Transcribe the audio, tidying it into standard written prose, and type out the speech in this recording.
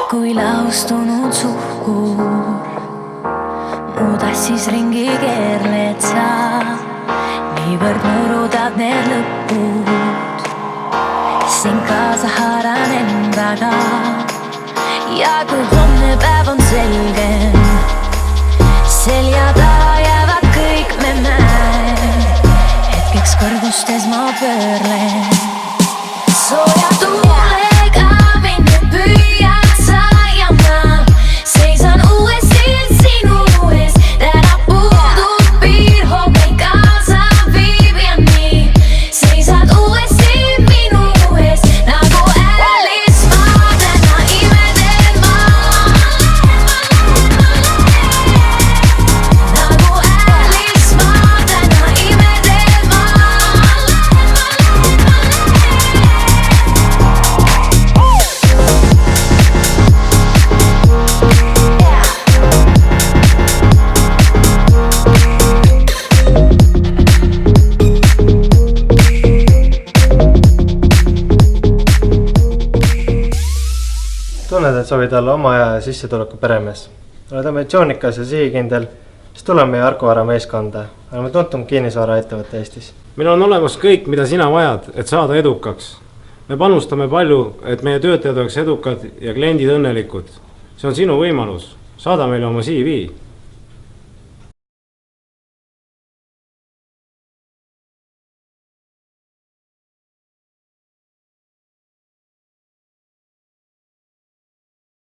Kui laustunud suhkur muudas siis ringi keerled sa, niivõrd murudad need lõpud. Sind kaasa haaran endaga ja kui homne päev on selgem, selja taha jäävad kõik me näen. Hetkeks kõrgustes ma pöörlen sooja tuulega minne püüad sa ja ma seisan uuesti sinu ees. Täna puudub piir, hoog ei kaasa viib ja nii seisad uuesti minu ees nagu Alice. Ma täna imeden ma nagu Alice. Ma täna imeden ma Tunned, et soovid olla oma aja ja sissetuleku peremees. Oled ambitsioonikas ja sihikindel, siis tule meie Arkovara meeskonda. Oleme tuntum kinnisvara ettevõtte Eestis. Meil on olemas kõik, mida sina vajad, et saada edukaks. Me panustame palju, et meie töötajad oleks edukad ja kliendid õnnelikud. See on sinu võimalus. Saada meile oma CV.